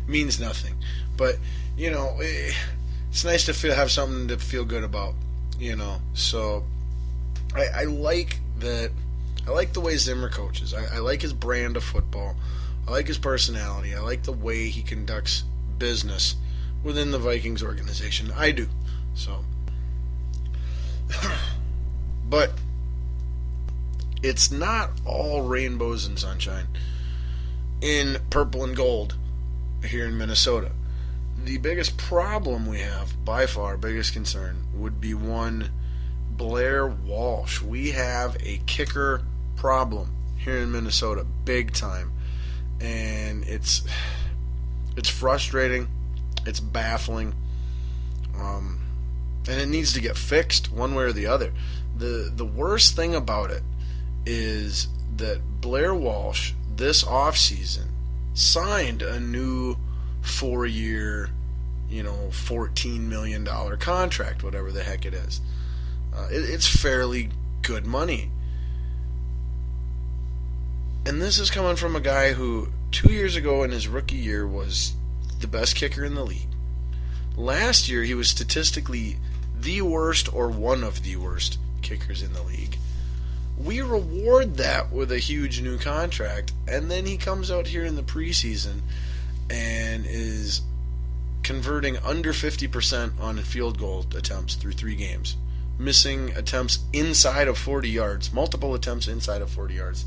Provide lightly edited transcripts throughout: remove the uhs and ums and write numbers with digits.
means nothing. But it's nice to have something to feel good about. So I like that. I like the way Zimmer coaches. I like his brand of football. I like his personality. I like the way he conducts business within the Vikings organization. I do. So, but it's not all rainbows and sunshine in purple and gold here in Minnesota. The biggest problem we have, by far, biggest concern, would be one Blair Walsh. We have a kicker problem here in Minnesota, big time. And it's frustrating. It's baffling. And it needs to get fixed one way or the other. The worst thing about it is that Blair Walsh this offseason signed a new 4-year, $14 million contract, whatever the heck it is. It's fairly good money. And this is coming from a guy who 2 years ago in his rookie year was the best kicker in the league. Last year he was statistically the worst or one of the worst kickers in the league. We reward that with a huge new contract, and then he comes out here in the preseason and is converting under 50% on field goal attempts through 3 games, missing attempts inside of 40 yards, multiple attempts inside of 40 yards,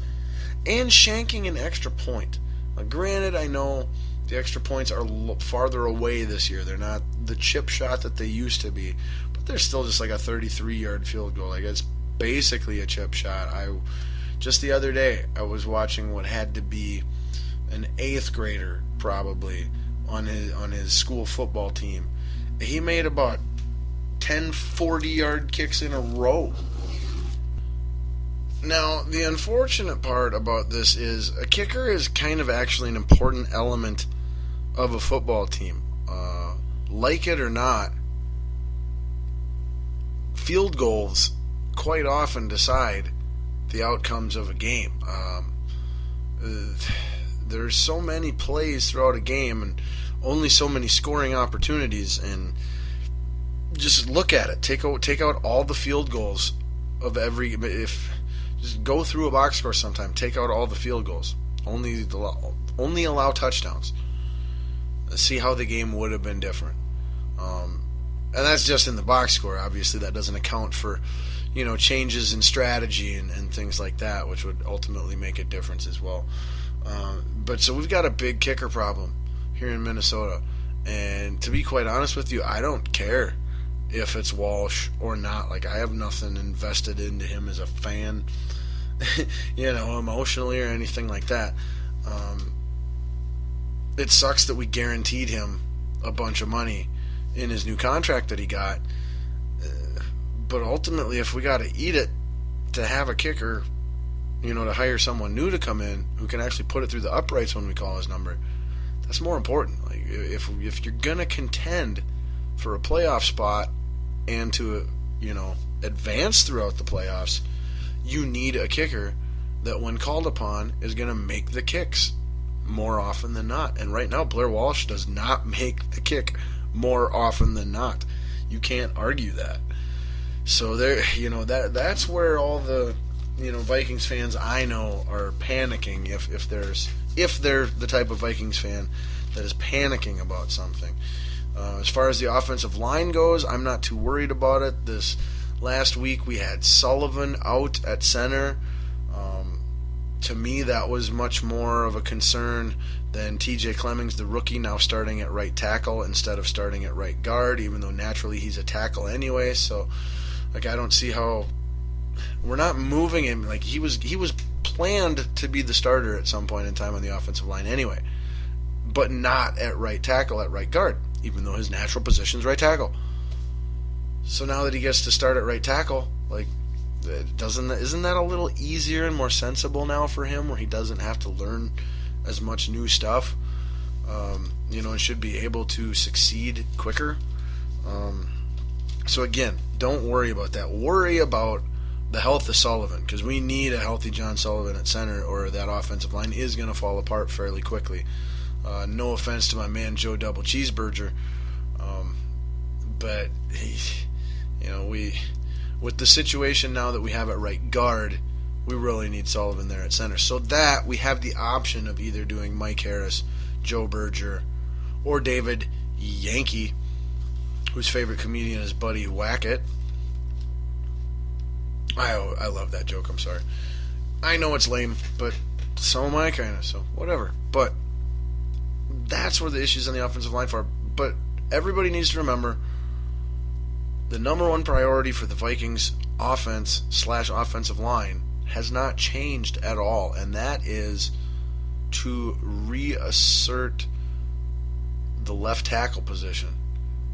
and shanking an extra point. Now, granted, I know the extra points are farther away this year. They're not the chip shot that they used to be, but they're still just like a 33-yard field goal. Like, it's basically a chip shot. Just the other day, I was watching what had to be an 8th grader probably on his school football team. He made about 10 40-yard kicks in a row. Now, the unfortunate part about this is a kicker is kind of actually an important element of a football team. Like it or not, field goals quite often decide the outcomes of a game. There's so many plays throughout a game and only so many scoring opportunities, and just look at it. Take out all the field goals of every. Just go through a box score sometime. Take out all the field goals. Only allow touchdowns. See how the game would have been different. And that's just in the box score. Obviously, that doesn't account for changes in strategy and things like that, which would ultimately make a difference as well. But so we've got a big kicker problem here in Minnesota. And to be quite honest with you, I don't care if it's Walsh or not. Like, I have nothing invested into him as a fan, emotionally or anything like that. It sucks that we guaranteed him a bunch of money in his new contract that he got. But ultimately, if we got to eat it to have a kicker, to hire someone new to come in who can actually put it through the uprights when we call his number, that's more important. Like, if you're going to contend for a playoff spot and to, advance throughout the playoffs, you need a kicker that, when called upon, is going to make the kicks more often than not. And right now, Blair Walsh does not make the kick more often than not. You can't argue that. So that's where all the Vikings fans I know are panicking if they're the type of Vikings fan that is panicking about something. As far as the offensive line goes, I'm not too worried about it. This last week we had Sullivan out at center. To me, that was much more of a concern than TJ Clemmings, the rookie, now starting at right tackle instead of starting at right guard, even though naturally he's a tackle anyway. So, I don't see how we're not moving him. Like, he was planned to be the starter at some point in time on the offensive line anyway, but not at right tackle, at right guard, even though his natural position is right tackle. So now that he gets to start at right tackle, isn't that a little easier and more sensible now for him, where he doesn't have to learn as much new stuff, and should be able to succeed quicker? So again, don't worry about that. Worry about the health of Sullivan, because we need a healthy John Sullivan at center, or that offensive line is going to fall apart fairly quickly. No offense to my man Joe Double Cheeseburger, but with the situation now that we have at right guard, we really need Sullivan there at center. So that we have the option of either doing Mike Harris, Joe Berger, or David Yankee, whose favorite comedian is Buddy Wackett. I love that joke, I'm sorry. I know it's lame, but so am I, kind of, so whatever. But that's where the issues on the offensive line are. But everybody needs to remember the number one priority for the Vikings offense/offensive line has not changed at all, and that is to reassert the left tackle position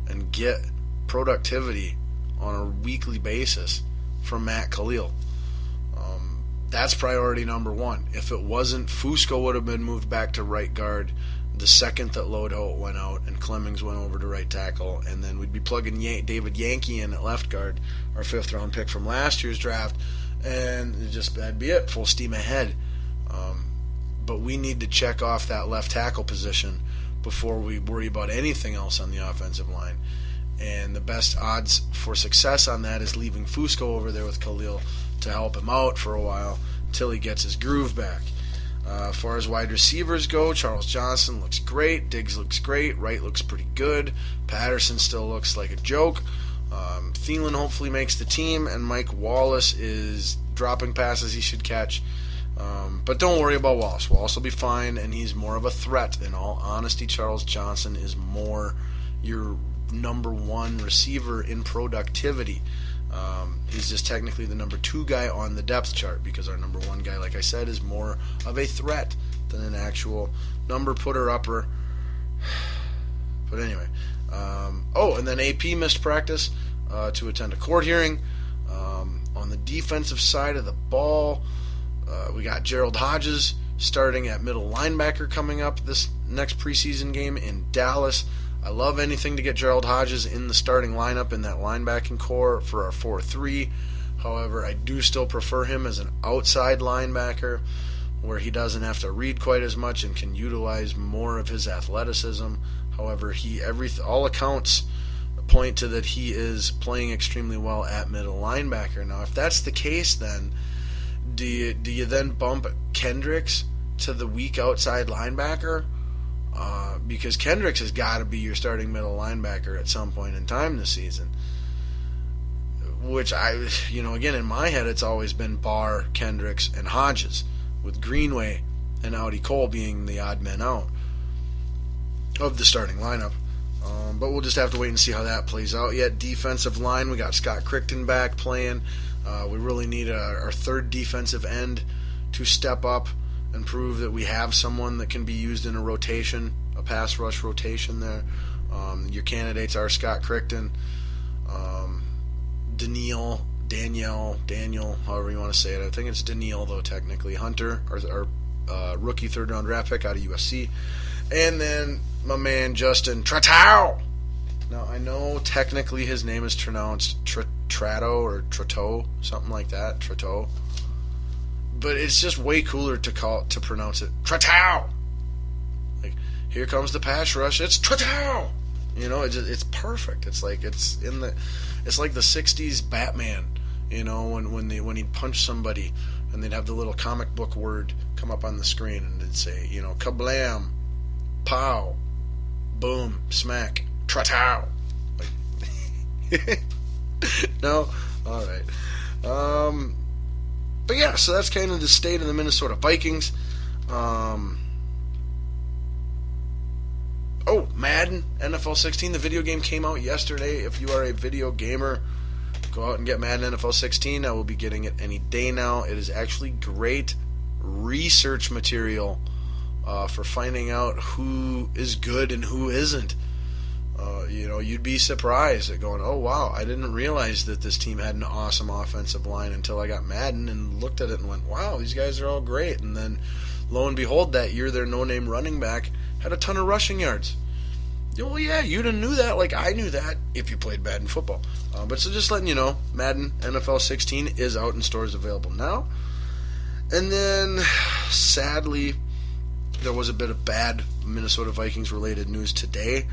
and get productivity on a weekly basis from Matt Khalil. That's priority number one. If it wasn't, Fusco would have been moved back to right guard the second that Lodeholt went out and Clemmings went over to right tackle, and then we'd be plugging David Yankee in at left guard, our 5th round pick from last year's draft, and that'd be it, full steam ahead. But we need to check off that left tackle position before we worry about anything else on the offensive line. And the best odds for success on that is leaving Fusco over there with Khalil to help him out for a while until he gets his groove back. As far as wide receivers go, Charles Johnson looks great. Diggs looks great. Wright looks pretty good. Patterson still looks like a joke. Thielen hopefully makes the team, and Mike Wallace is dropping passes he should catch. But don't worry about Wallace. Wallace will be fine, and he's more of a threat. In all honesty, Charles Johnson is more your number one receiver in productivity. He's just technically the number 2 guy on the depth chart because our number 1 guy, like I said, is more of a threat than an actual number putter-upper. But anyway. And then AP missed practice to attend a court hearing. On the defensive side of the ball, we got Gerald Hodges starting at middle linebacker coming up this next preseason game in Dallas. I love anything to get Gerald Hodges in the starting lineup in that linebacking core for our 4-3. However, I do still prefer him as an outside linebacker where he doesn't have to read quite as much and can utilize more of his athleticism. However, all accounts point to that he is playing extremely well at middle linebacker. Now, if that's the case, then do you then bump Kendricks to the weak outside linebacker? Because Kendricks has got to be your starting middle linebacker at some point in time this season. Which again, in my head, it's always been Barr, Kendricks, and Hodges, with Greenway and Audi Cole being the odd men out of the starting lineup. But we'll just have to wait and see how that plays out yet. Defensive line, we got Scott Crichton back playing. We really need our third defensive end to step up and prove that we have someone that can be used in a rotation, a pass rush rotation there. Your candidates are Scott Crichton, Daniel, however you want to say it. I think it's Daniel, though, technically. Hunter, our rookie third-round draft pick out of USC. And then my man Justin Tratow. Now, I know technically his name is pronounced Trato or Trato, something like that, Trato. But it's just way cooler to pronounce it Tratow. Like, here comes the pass rush. It's Tratow. It's perfect. It's like the 60s Batman. When he'd punch somebody and they'd have the little comic book word come up on the screen and it'd say, kablam, pow, boom, smack, Tratow. Like, no, all right. But yeah, so that's kind of the state of the Minnesota Vikings. Madden NFL 16, the video game came out yesterday. If you are a video gamer, go out and get Madden NFL 16. I will be getting it any day now. It is actually great research material for finding out who is good and who isn't. You'd be surprised at going, oh, wow, I didn't realize that this team had an awesome offensive line until I got Madden and looked at it and went, wow, these guys are all great. And then, lo and behold, that year their no-name running back had a ton of rushing yards. Well, yeah, you didn't knew that like I knew that if you played Madden football. But so just letting you know, Madden NFL 16 is out in stores available now. And then, sadly, there was a bit of bad Minnesota Vikings related news today.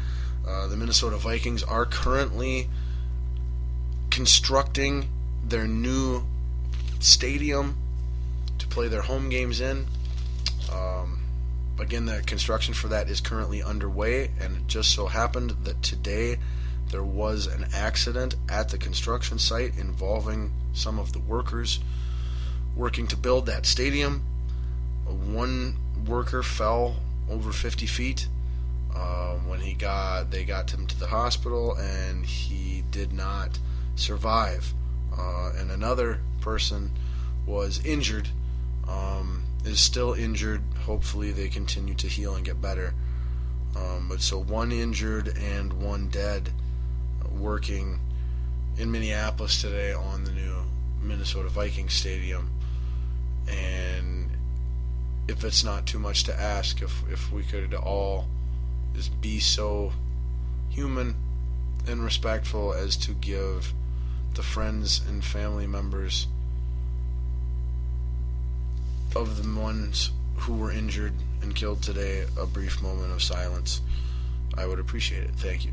The Minnesota Vikings are currently constructing their new stadium to play their home games in. Again, the construction for that is currently underway, and it just so happened that today there was an accident at the construction site involving some of the workers working to build that stadium. One worker fell over 50 feet. When they got him to the hospital, and he did not survive. And another person was injured, is still injured. Hopefully they continue to heal and get better. But so one injured and one dead, working in Minneapolis today on the new Minnesota Vikings stadium. And if it's not too much to ask, if we could all just be so human and respectful as to give the friends and family members of the ones who were injured and killed today a brief moment of silence, I would appreciate it. Thank you.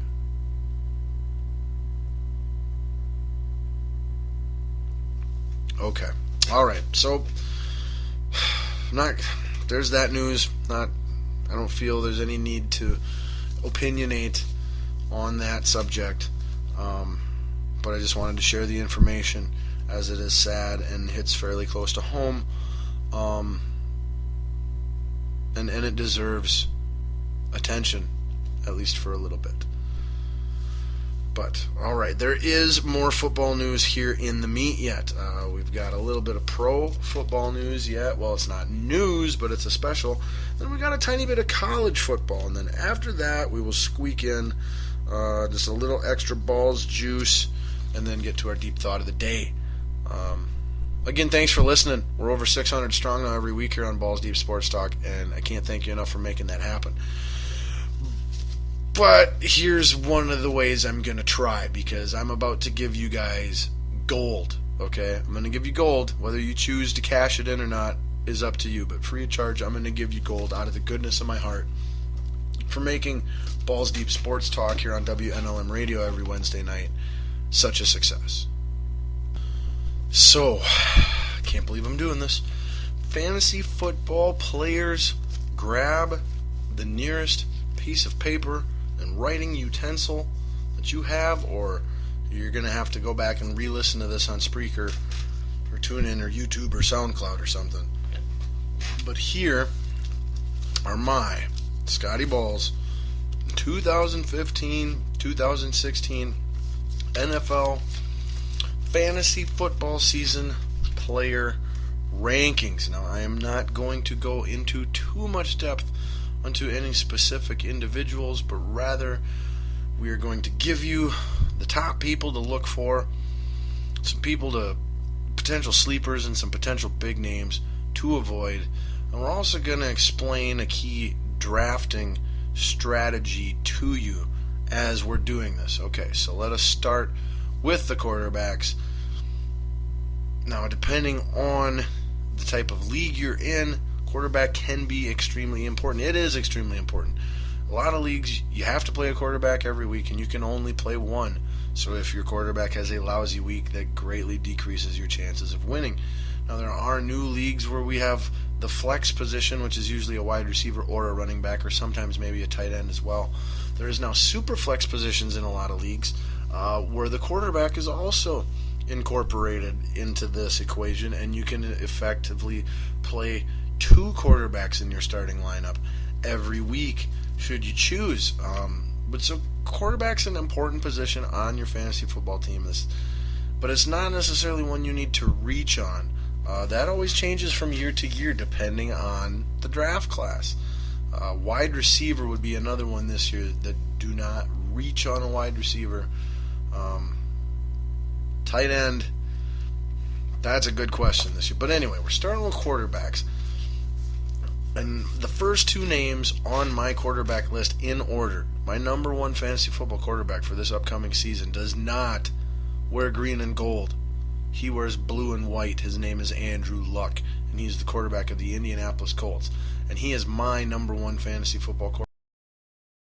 Okay. All right. So, there's that news. I don't feel there's any need to opinionate on that subject. But I just wanted to share the information, as it is sad and hits fairly close to home. And it deserves attention, at least for a little bit. But, alright, there is more football news here in the meat yet. We've got a little bit of pro football news yet. Well, it's not news, but it's a special. Then we got a tiny bit of college football. And then after that, we will squeak in just a little extra balls juice, and then get to our deep thought of the day. Again, thanks for listening. We're over 600 strong now every week here on Balls Deep Sports Talk, and I can't thank you enough for making that happen. But here's one of the ways I'm going to try, because I'm about to give you guys gold, okay? I'm going to give you gold. Whether you choose to cash it in or not is up to you, but free of charge, I'm going to give you gold out of the goodness of my heart for making Balls Deep Sports Talk here on WNLM Radio every Wednesday night such a success. So, can't believe I'm doing this. Fantasy football players, grab the nearest piece of paper and writing utensil that you have, or you're going to have to go back and re-listen to this on Spreaker or TuneIn or YouTube or SoundCloud or something. But here are my Scotty Balls 2015-2016 NFL fantasy football season player rankings. Now, I am not going to go into too much depth onto any specific individuals, but rather we are going to give you the top people to look for, some people to potential sleepers, and some potential big names to avoid. And we're also going to explain a key drafting strategy to you as we're doing this. Okay, so let us start with the quarterbacks. Now, depending on the type of league you're in, quarterback can be extremely important. It is extremely important. A lot of leagues, you have to play a quarterback every week, and you can only play one. So if your quarterback has a lousy week, that greatly decreases your chances of winning. Now, there are new leagues where we have the flex position, which is usually a wide receiver or a running back, or sometimes maybe a tight end as well. There is now super flex positions in a lot of leagues, where the quarterback is also incorporated into this equation, and you can effectively play two quarterbacks in your starting lineup every week should you choose. But so quarterback's an important position on your fantasy football team, but it's not necessarily one you need to reach on. That always changes from year to year depending on the draft class. Wide receiver would be another one this year that do not reach on a wide receiver. Tight end, that's a good question this year. But anyway, we're starting with quarterbacks. And the first two names on my quarterback list in order, my number one fantasy football quarterback for this upcoming season does not wear green and gold. He wears blue and white. His name is Andrew Luck. and he's the quarterback of the Indianapolis Colts. And he is my number one fantasy football quarterback.